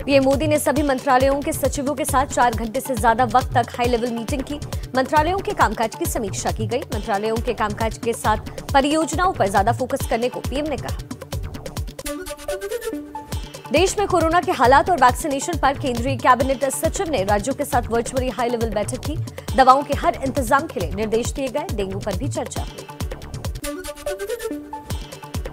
PM Modi ने सभी मंत्रालयों के सचिवों के साथ 4 घंटे से ज्यादा वक्त तक हाई लेवल मीटिंग की। मंत्रालयों के कामकाज की समीक्षा की गई। मंत्रालयों के कामकाज के साथ परियोजनाओं पर ज्यादा फोकस करने को पीएम ने कहा। देश में कोरोना के हालात और वैक्सीनेशन पर केंद्रीय कैबिनेट सचिव ने राज्यों के साथ वर्चुअली हाई लेवल बैठक की। दवाओं के हर इंतजाम के लिए निर्देश दिए गए। डेंगू पर भी चर्चा हुई।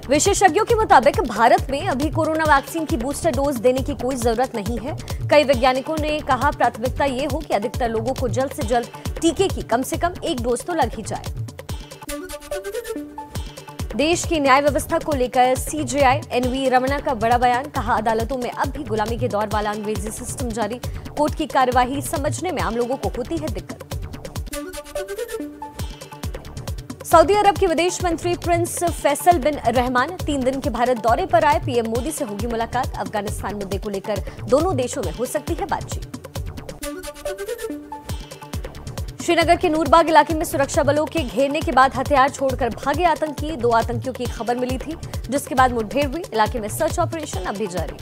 विशेषज्ञों के मुताबिक भारत में अभी कोरोना वैक्सीन की बूस्टर डोज देने की कोई जरूरत नहीं है। कई वैज्ञानिकों ने कहा प्राथमिकता ये हो कि अधिकतर लोगों को जल्द से जल्द टीके की कम से कम एक डोज तो लग ही जाए। देश की न्याय व्यवस्था को लेकर सीजेआई एनवी रमणा का बड़ा बयान। कहा अदालतों में अब भी गुलामी के दौर वाला अंग्रेजी सिस्टम जारी। कोर्ट की कार्यवाही समझने में आम लोगों को होती है दिक्कत। सऊदी अरब के विदेश मंत्री प्रिंस फैसल बिन रहमान 3 दिन के भारत दौरे पर आए। पीएम मोदी से होगी मुलाकात। अफगानिस्तान मुद्दे को लेकर दोनों देशों में हो सकती है बातचीत। श्रीनगर के नूरबाग इलाके में सुरक्षा बलों के घेरने के बाद हथियार छोड़कर भागे आतंकी। 2 आतंकियों की खबर मिली थी, जिसके बाद मुठभेड़ हुई। इलाके में सर्च ऑपरेशन अभी जारी।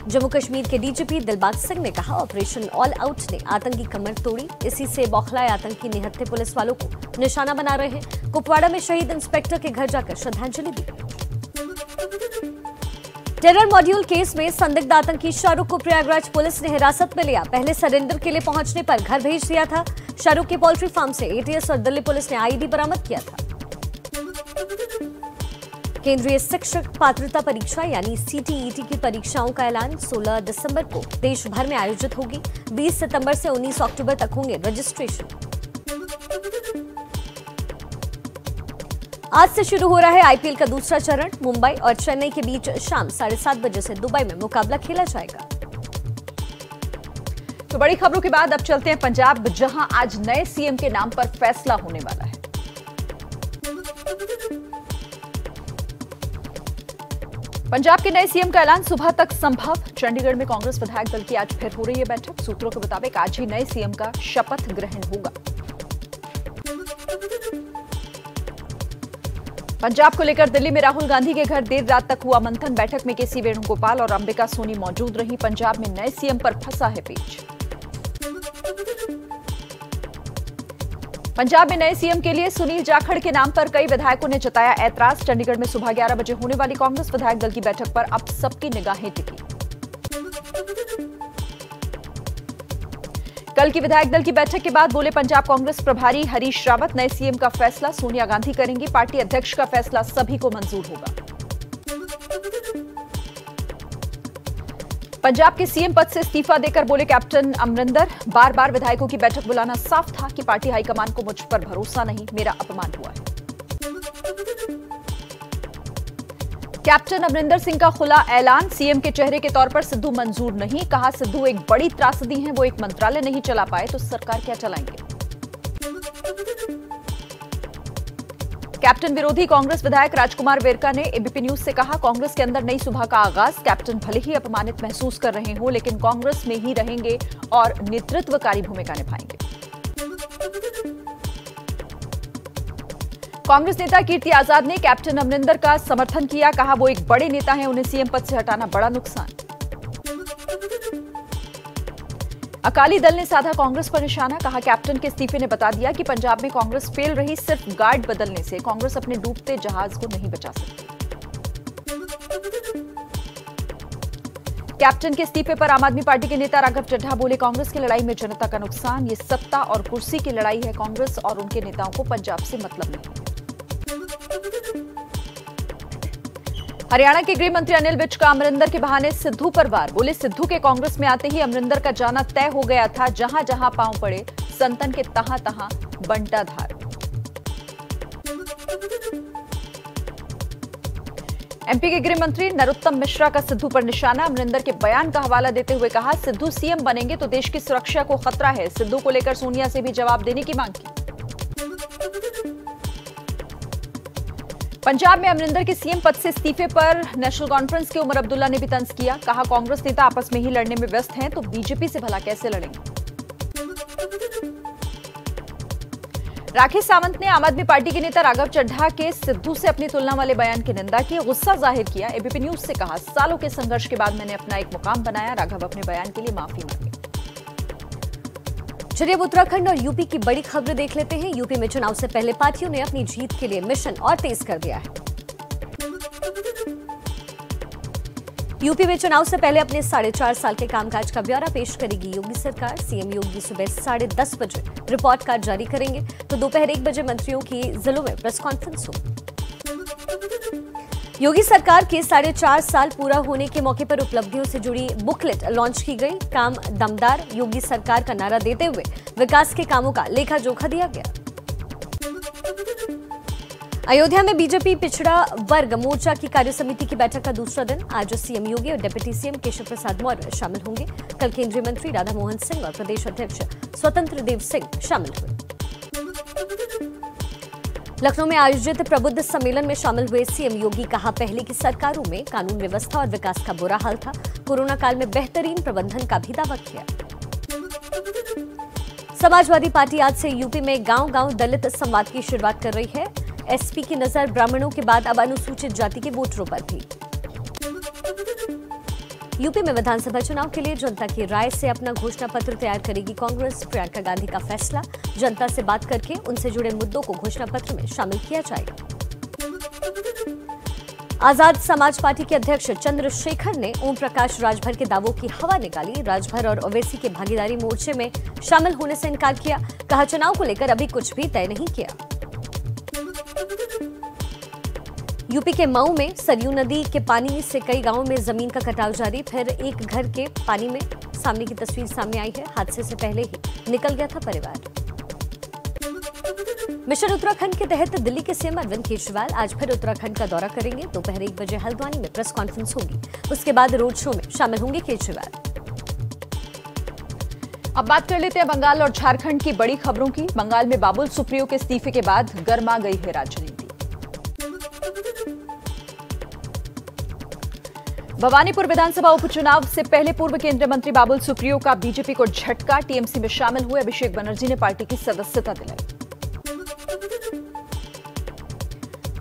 जम्मू कश्मीर के डीजीपी दिलबाग सिंह ने कहा ऑपरेशन ऑल आउट ने आतंकी कमर तोड़ी। इसी से बौखलाए आतंकी निहत्थे पुलिस वालों को निशाना बना रहे हैं। कुपवाड़ा में शहीद इंस्पेक्टर के घर जाकर श्रद्धांजलि दी। टेरर मॉड्यूल केस में संदिग्ध आतंकी शाहरुख को प्रयागराज पुलिस ने हिरासत में लिया। पहले सरेंडर के लिए पहुंचने पर घर भेज दिया था। शाहरुख के पोल्ट्री फार्म से एटीएस और दिल्ली पुलिस ने आईडी बरामद किया था। केंद्रीय शिक्षक पात्रता परीक्षा यानी सीटीईटी की परीक्षाओं का ऐलान 16 दिसंबर को देश भर में आयोजित होगी। 20 सितंबर से 19 अक्टूबर तक होंगे रजिस्ट्रेशन। आज से शुरू हो रहा है आईपीएल का दूसरा चरण। मुंबई और चेन्नई के बीच शाम 7:30 बजे से दुबई में मुकाबला खेला जाएगा। तो बड़ी खबरों के बाद अब चलते हैं पंजाब, जहां आज नए सीएम के नाम पर फैसला होने वाला है। पंजाब के नए सीएम का ऐलान सुबह तक संभव। चंडीगढ़ में कांग्रेस विधायक दल की आज फिर हो रही है बैठक। सूत्रों के मुताबिक आज ही नए सीएम का शपथ ग्रहण होगा। पंजाब को लेकर दिल्ली में राहुल गांधी के घर देर रात तक हुआ मंथन। बैठक में केसी वेणुगोपाल और अंबिका सोनी मौजूद रही। पंजाब में नए सीएम पर फंसा है पेच। पंजाब में नए सीएम के लिए सुनील जाखड़ के नाम पर कई विधायकों ने जताया ऐतराज। चंडीगढ़ में सुबह 11 बजे होने वाली कांग्रेस विधायक दल की बैठक पर अब सबकी निगाहें टिकी। कल की विधायक दल की बैठक के बाद बोले पंजाब कांग्रेस प्रभारी हरीश रावत, नए सीएम का फैसला सोनिया गांधी करेंगी। पार्टी अध्यक्ष का फैसला सभी को मंजूर होगा। पंजाब के सीएम पद से इस्तीफा देकर बोले कैप्टन अमरिंदर, बार बार विधायकों की बैठक बुलाना साफ था कि पार्टी हाईकमान को मुझ पर भरोसा नहीं, मेरा अपमान हुआ है। कैप्टन अमरिंदर सिंह का खुला ऐलान। सीएम के चेहरे के तौर पर सिद्धू मंजूर नहीं। कहा सिद्धू एक बड़ी त्रासदी हैं, वो एक मंत्रालय नहीं चला पाए तो सरकार क्या चलाएंगे। कैप्टन विरोधी कांग्रेस विधायक राजकुमार वेरका ने एबीपी न्यूज से कहा कांग्रेस के अंदर नई सुबह का आगाज। कैप्टन भले ही अपमानित महसूस कर रहे हो, लेकिन कांग्रेस में ही रहेंगे और नेतृत्वकारी भूमिका निभाएंगे। कांग्रेस नेता कीर्ति आजाद ने कैप्टन अमरिंदर का समर्थन किया। कहा वो एक बड़े नेता हैं, उन्हें सीएम पद से हटाना बड़ा नुकसान। अकाली दल ने साधा कांग्रेस पर निशाना। कहा कैप्टन के इस्तीफे ने बता दिया कि पंजाब में कांग्रेस फेल रही। सिर्फ गार्ड बदलने से कांग्रेस अपने डूबते जहाज को नहीं बचा सकती। कैप्टन के इस्तीफे पर आम आदमी पार्टी के नेता राघव चड्ढा बोले कांग्रेस की लड़ाई में जनता का नुकसान। ये सत्ता और कुर्सी की लड़ाई है। कांग्रेस और उनके नेताओं को पंजाब से मतलब नहीं। हरियाणा के गृह मंत्री अनिल विज का अमरिंदर के बहाने सिद्धू पर वार। बोले सिद्धू के कांग्रेस में आते ही अमरिंदर का जाना तय हो गया था। जहां जहां पांव पड़े संतन के तहां तहां बंटाधार। एमपी के गृह मंत्री नरोत्तम मिश्रा का सिद्धू पर निशाना। अमरिंदर के बयान का हवाला देते हुए कहा सिद्धू सीएम बनेंगे तो देश की सुरक्षा को खतरा है। सिद्धू को लेकर सोनिया से भी जवाब देने की मांग की। पंजाब में अमरिंदर के सीएम पद से इस्तीफे पर नेशनल कॉन्फ्रेंस के उमर अब्दुल्ला ने भी तंज किया। कहा कांग्रेस नेता आपस में ही लड़ने में व्यस्त हैं तो बीजेपी से भला कैसे लड़ेंगे। राखी सावंत ने आम आदमी पार्टी के नेता राघव चड्ढा के सिद्धू से अपनी तुलना वाले बयान की निंदा की, गुस्सा जाहिर किया। एबीपी न्यूज से कहा, सालों के संघर्ष के बाद मैंने अपना एक मुकाम बनाया। राघव अपने बयान के लिए माफी मांगी। चलिए अब उत्तराखंड और यूपी की बड़ी खबरें देख लेते हैं। यूपी में चुनाव से पहले पार्टियों ने अपनी जीत के लिए मिशन और तेज कर दिया है। यूपी में चुनाव से पहले अपने 4.5 साल के कामकाज का ब्यौरा पेश करेगी योगी सरकार। सीएम योगी सुबह 10:30 बजे रिपोर्ट कार्ड जारी करेंगे तो दोपहर 1 बजे मंत्रियों की जिलों में प्रेस कॉन्फ्रेंस होगी। योगी सरकार के 4.5 साल पूरा होने के मौके पर उपलब्धियों से जुड़ी बुकलेट लॉन्च की गई। काम दमदार योगी सरकार का नारा देते हुए विकास के कामों का लेखा जोखा दिया गया। अयोध्या में बीजेपी पिछड़ा वर्ग मोर्चा की कार्यसमिति की बैठक का दूसरा दिन। आज सीएम योगी और डिप्टी सीएम केशव प्रसाद मौर्य शामिल होंगे। कल केंद्रीय मंत्री राधा मोहन सिंह और प्रदेश अध्यक्ष स्वतंत्र देव सिंह शामिल हुए। लखनऊ में आयोजित प्रबुद्ध सम्मेलन में शामिल हुए सीएम योगी, कहा पहले की सरकारों में कानून व्यवस्था और विकास का बुरा हाल था। कोरोना काल में बेहतरीन प्रबंधन का भी दावा किया। समाजवादी पार्टी आज से यूपी में गांव-गांव दलित संवाद की शुरुआत कर रही है। एसपी की नजर ब्राह्मणों के बाद अब अनुसूचित जाति के वोटरों पर भी। यूपी में विधानसभा चुनाव के लिए जनता की राय से अपना घोषणा पत्र तैयार करेगी कांग्रेस। प्रियंका गांधी का फैसला, जनता से बात करके उनसे जुड़े मुद्दों को घोषणा पत्र में शामिल किया जाएगा। आजाद समाज पार्टी के अध्यक्ष चंद्रशेखर ने ओम प्रकाश राजभर के दावों की हवा निकाली। राजभर और ओवैसी के भागीदारी मोर्चे में शामिल होने से इनकार किया। कहा, चुनाव को लेकर अभी कुछ भी तय नहीं किया। यूपी के मऊ में सरयू नदी के पानी से कई गांवों में जमीन का कटाव जारी। फिर एक घर के पानी में सामने की तस्वीर सामने आई है। हादसे से पहले ही निकल गया था परिवार। मिशन उत्तराखंड के तहत दिल्ली के सीएम अरविंद केजरीवाल आज फिर उत्तराखंड का दौरा करेंगे। दोपहर 1 बजे हल्द्वानी में प्रेस कॉन्फ्रेंस होगी। उसके बाद रोड शो में शामिल होंगे केजरीवाल। अब बात कर लेते हैं बंगाल और झारखंड की बड़ी खबरों की। बंगाल में बाबुल सुप्रियो के इस्तीफे के बाद गर्मा गई है राजनीति। भवानीपुर विधानसभा उपचुनाव से पहले पूर्व केंद्रीय मंत्री बाबुल सुप्रियो का बीजेपी को झटका। टीएमसी में शामिल हुए अभिषेक बनर्जी ने पार्टी की सदस्यता दिलाई।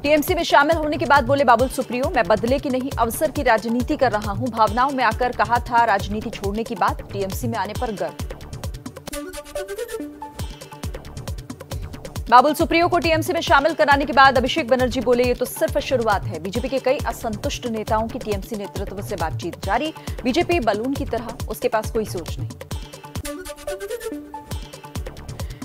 टीएमसी में शामिल होने के बाद बोले बाबुल सुप्रियो, मैं बदले की नहीं अवसर की राजनीति कर रहा हूं। भावनाओं में आकर कहा था राजनीति छोड़ने की बात, टीएमसी में आने पर गर्व। बाबुल सुप्रियो को टीएमसी में शामिल कराने के बाद अभिषेक बनर्जी बोले, ये तो सिर्फ शुरुआत है। बीजेपी के कई असंतुष्ट नेताओं की टीएमसी नेतृत्व से बातचीत जारी। बीजेपी बलून की तरह, उसके पास कोई सोच नहीं।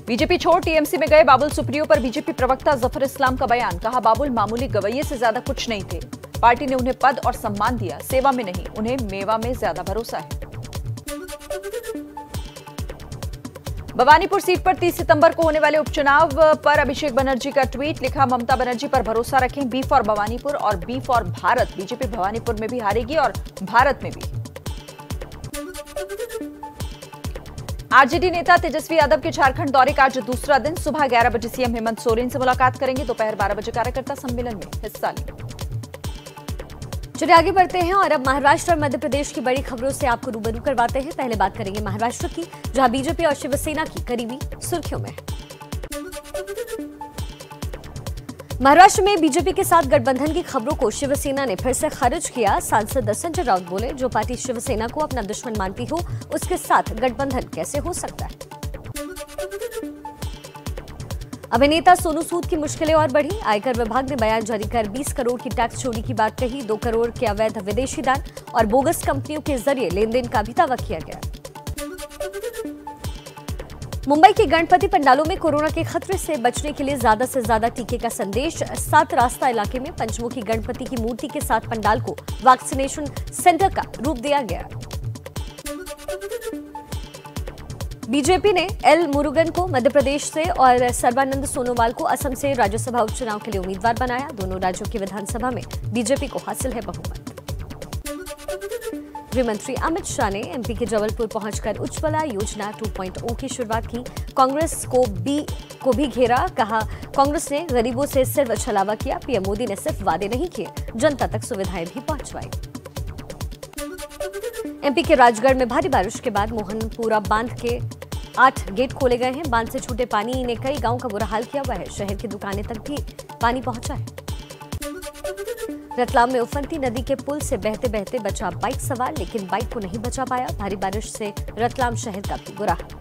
बीजेपी छोड़ टीएमसी में गए बाबुल सुप्रियो पर बीजेपी प्रवक्ता जफर इस्लाम का बयान। कहा, बाबुल मामूली गवैये से ज्यादा कुछ नहीं थे। पार्टी ने उन्हें पद और सम्मान दिया, सेवा में नहीं। उन्हें मेवा में ज्यादा भरोसा है। भवानीपुर सीट पर 30 सितंबर को होने वाले उपचुनाव पर अभिषेक बनर्जी का ट्वीट। लिखा, ममता बनर्जी पर भरोसा रखें। बी फॉर भवानीपुर और B for Bharat. BJP Bhawanipur में भी हारेगी और भारत में भी। आरजेडी नेता तेजस्वी यादव के झारखंड दौरे का आज दूसरा दिन। सुबह 11 बजे सीएम हेमंत सोरेन से मुलाकात करेंगे। दोपहर 12 बजे कार्यकर्ता सम्मेलन में हिस्सा लेंगे। चलिए आगे बढ़ते हैं और अब महाराष्ट्र और मध्य प्रदेश की बड़ी खबरों से आपको रूबरू करवाते हैं। पहले बात करेंगे महाराष्ट्र की, जहां बीजेपी और शिवसेना की करीबी सुर्खियों में है। महाराष्ट्र में बीजेपी के साथ गठबंधन की खबरों को शिवसेना ने फिर से खारिज किया। सांसद संजय राउत बोले, जो पार्टी शिवसेना को अपना दुश्मन मानती हो उसके साथ गठबंधन कैसे हो सकता है। अभिनेता सोनू सूद की मुश्किलें और बढ़ी। आयकर विभाग ने बयान जारी कर 20 करोड़ की टैक्स चोरी की बात कही। 2 करोड़ के अवैध विदेशी दान और बोगस कंपनियों के जरिए लेन देन का भी दावा किया गया। मुंबई के गणपति पंडालों में कोरोना के खतरे से बचने के लिए ज्यादा से ज्यादा टीके का संदेश। 7 रास्ता इलाके में पंचमुखी गणपति की मूर्ति के साथ पंडाल को वैक्सीनेशन सेंटर का रूप दिया गया। बीजेपी ने एल मुरुगन को मध्य प्रदेश से और सर्बानंद सोनोवाल को असम से राज्यसभा उपचुनाव के लिए उम्मीदवार बनाया। दोनों राज्यों की विधानसभा में बीजेपी को हासिल है बहुमत। गृह मंत्री अमित शाह ने एमपी के जबलपुर पहुंचकर उज्ज्वला योजना 2.0 की शुरुआत की। कांग्रेस को भी घेरा। कहा, कांग्रेस ने गरीबों से सिर्फ छलावा किया। पीएम मोदी ने सिर्फ वादे नहीं किए, जनता तक सुविधाएं भी पहुंचवाई। एमपी के राजगढ़ में भारी बारिश के बाद मोहनपुरा बांध के 8 गेट खोले गए हैं। बांध से छूटे पानी ने कई गांव का बुरा हाल किया हुआ है। शहर की दुकानें तक भी पानी पहुंचा है। रतलाम में उफनती नदी के पुल से बहते बहते बचा बाइक सवार, लेकिन बाइक को नहीं बचा पाया। भारी बारिश से रतलाम शहर का भी बुरा हाल।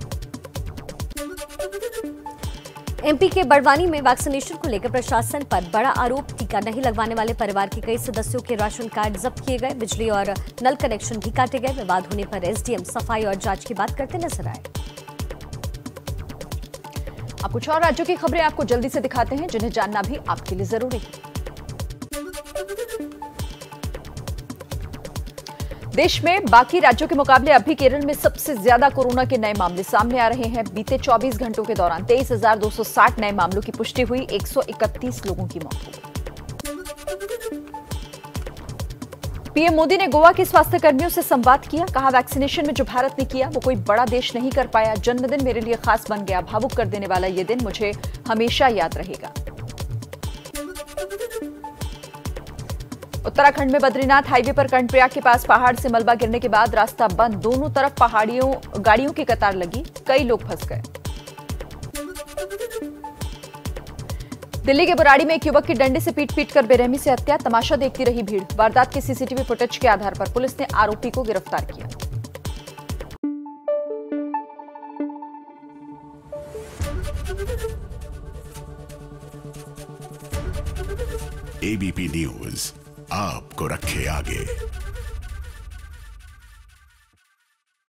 एमपी के बड़वानी में वैक्सीनेशन को लेकर प्रशासन पर बड़ा आरोप। टीका नहीं लगवाने वाले परिवार के कई सदस्यों के राशन कार्ड जब्त किए गए। बिजली और नल कनेक्शन भी काटे गए। विवाद होने पर एसडीएम सफाई और जांच की बात करते नजर आए। अब कुछ और राज्यों की खबरें आपको जल्दी से दिखाते हैं, जिन्हें जानना भी आपके लिए जरूरी है। देश में बाकी राज्यों के मुकाबले अभी केरल में सबसे ज्यादा कोरोना के नए मामले सामने आ रहे हैं। बीते 24 घंटों के दौरान 23,260 नए मामलों की पुष्टि हुई। 131 लोगों की मौत हो गई। पीएम मोदी ने गोवा के स्वास्थ्य कर्मियों से संवाद किया। कहा, वैक्सीनेशन में जो भारत ने किया वो कोई बड़ा देश नहीं कर पाया। जन्मदिन मेरे लिए खास बन गया। भावुक कर देने वाला ये दिन मुझे हमेशा याद रहेगा। उत्तराखंड में बद्रीनाथ हाईवे पर कर्णप्रयाग के पास पहाड़ से मलबा गिरने के बाद रास्ता बंद। दोनों तरफ गाड़ियों की कतार लगी। कई लोग फंस गए। दिल्ली के बुराड़ी में एक युवक की डंडे से पीट कर बेरहमी से हत्या। तमाशा देखती रही भीड़। वारदात के सीसीटीवी फुटेज के आधार पर पुलिस ने आरोपी को गिरफ्तार किया। एबीपी न्यूज आपको रखे आगे।